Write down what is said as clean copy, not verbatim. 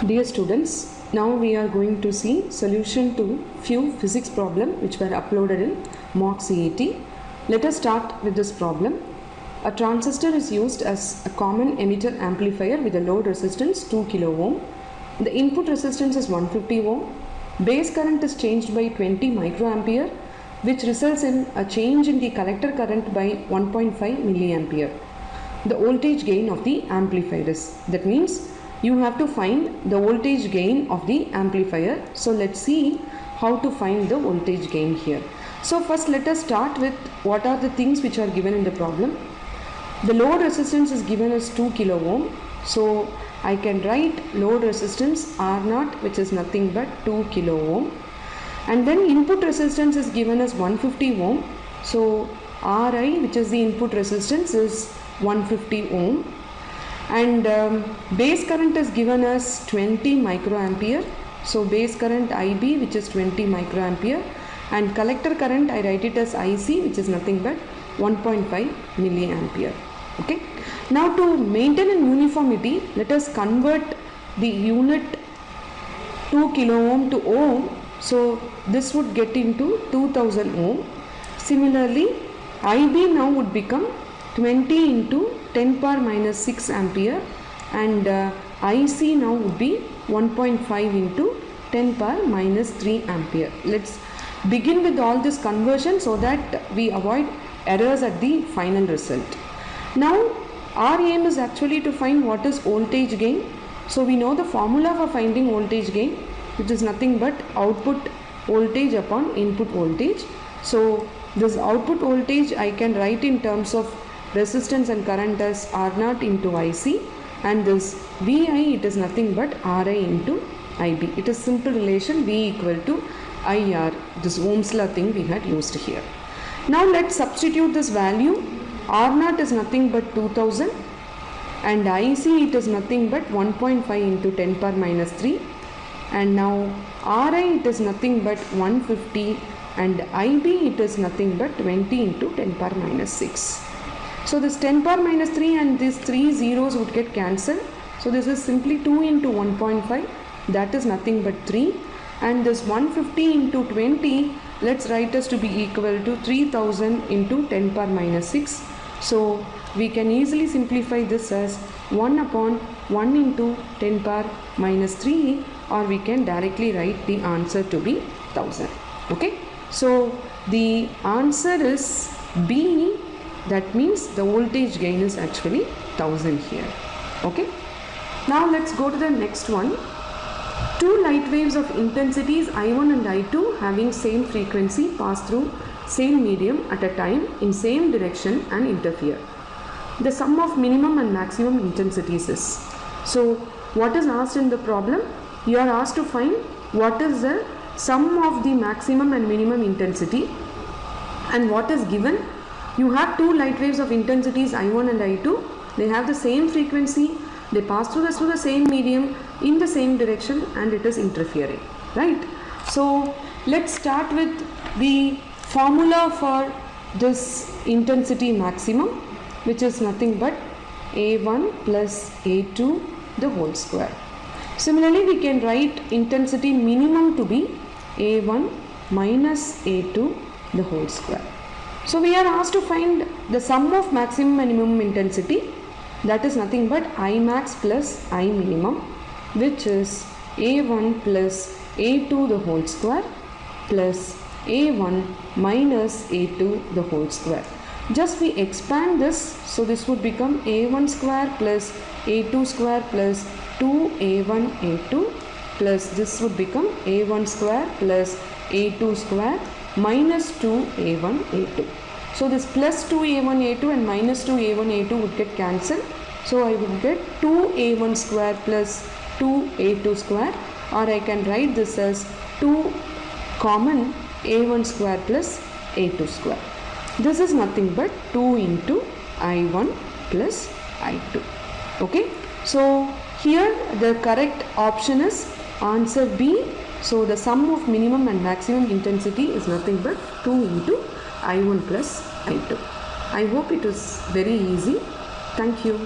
Dear students, now we are going to see solution to few physics problem which were uploaded in mock CET. Let us start with this problem. A transistor is used as a common emitter amplifier with a load resistance 2 kilo ohm. The input resistance is 150 ohm. Base current is changed by 20 microampere, which results in a change in the collector current by 1.5 milliampere. The voltage gain of the amplifier is, that means you have to find the voltage gain of the amplifier. So let's see how to find the voltage gain here. So first let us start with what are the things which are given in the problem. The load resistance is given as 2 kilo ohm. So I can write load resistance R0, which is nothing but 2 kilo ohm. And then input resistance is given as 150 ohm. So Ri, which is the input resistance, is 150 ohm. And base current is given as 20 microampere. So base current IB, which is 20 microampere, and collector current I write it as IC, which is nothing but 1.5 milliampere. Okay. Now to maintain an uniformity, let us convert the unit 2 kilo ohm to ohm. So this would get into 2000 ohm. Similarly, IB now would become 20 into 10 power minus 6 ampere, and IC now would be 1.5 into 10 power minus 3 ampere. Let's begin with all this conversion so that we avoid errors at the final result. Now our aim is actually to find what is voltage gain. So we know the formula for finding voltage gain, which is nothing but output voltage upon input voltage. So this output voltage I can write in terms of resistance and current as R0 into IC, and this VI, it is nothing but RI into IB. It is simple relation V equal to IR, this Ohm's law thing we had used here. Now let's substitute this value. R0 is nothing but 2000, and IC it is nothing but 1.5 into 10 power minus 3, and now RI it is nothing but 150, and IB it is nothing but 20 into 10 power minus 6. So this 10 power minus 3 and these 3 zeros would get cancelled. So this is simply 2 into 1.5, that is nothing but 3, and this 150 into 20, let's write as to be equal to 3000 into 10 power minus 6. So we can easily simplify this as 1 upon 1 into 10 power minus 3, or we can directly write the answer to be 1000. Okay, so the answer is B. That means the voltage gain is actually 1000 here. Okay. Now let's go to the next one. Two light waves of intensities I1 and I2 having same frequency pass through same medium at a time in same direction and interfere. The sum of minimum and maximum intensities is. So what is asked in the problem? You are asked to find what is the sum of the maximum and minimum intensity, and what is given. You have two light waves of intensities I1 and I2. They have the same frequency. They pass through the same medium in the same direction, and it is interfering. Right? So let's start with the formula for this intensity maximum, which is nothing but A1 plus A2 the whole square. Similarly, we can write intensity minimum to be A1 minus A2 the whole square. So we are asked to find the sum of maximum and minimum intensity, that is nothing but I max plus I minimum, which is A1 plus A2 the whole square plus A1 minus A2 the whole square. Just we expand this, so this would become A1 square plus A2 square plus 2A1 A2, plus this would become A1 square plus A2 square minus 2A1 A2. So this plus 2A1 A2 and minus 2A1 A2 would get cancelled. So I would get 2A1 square plus 2A2 square, or I can write this as 2 common A1 square plus A2 square. This is nothing but 2 into I1 plus I2. Okay. So here the correct option is answer B. So the sum of minimum and maximum intensity is nothing but 2 into I1 plus I2. I hope it is very easy. Thank you.